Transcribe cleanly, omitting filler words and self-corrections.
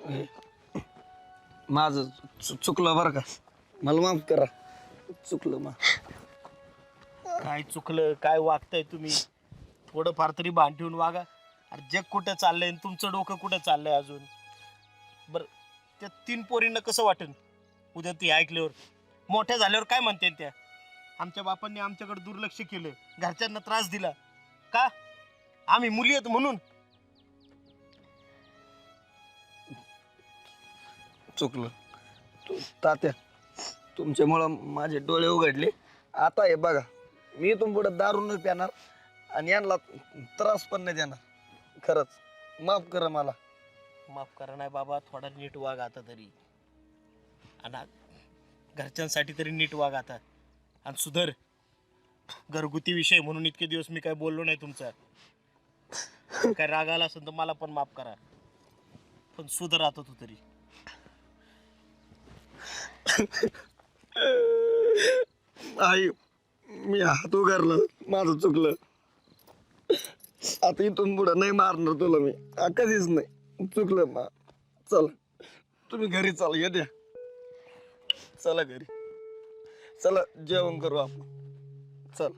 हे, माझं चुकलं बरं का, मला माफ करा. चुकलं मा. काय चुकलं, काय वागताय तुम्ही? थोडं फार तरी भान ठेवून वागा. अरे जग कुठं चाललंय आणि तुमचं डोकं कुठं चाललंय अजून? बरं, त्या 3 पोरींना कसं वाटेल उद्या ती ऐकल्यावर? मोठ्या झाल्यावर काय म्हणते त्या? आमच्या बापांनी आमच्याकडे दुर्लक्ष केलं, घरच्यांना त्रास दिला का? आम्ही मुली आहेत म्हणून? चुकलं. तात्या, तुमच्यामुळं माझे डोळे उघडले. आता हे बघा, मी इथून पुढे दारू न प्याणार आणि यांना त्रास पण नाही देणार. खरंच माफ करा मला. माफ करा नाही बाबा, थोडा नीट वाग आता तरी. आणि घरच्यांसाठी तरी नीट वाग आता आणि सुधर. घरगुती विषय म्हणून इतके दिवस मी काय बोललो नाही तुमचा. काय राग आला असेल तर मला पण माफ करा, पण सुधर आता तू तरी. आई, मी हात उगारला, माझं चुकलं. आता इथून पुढे नाही मारणार तुला मी, कधीच नाही. चुकलं मा. चला तुम्ही घरी चला, ये द्या. चला घरी, चला जेवण करू आपण. चल.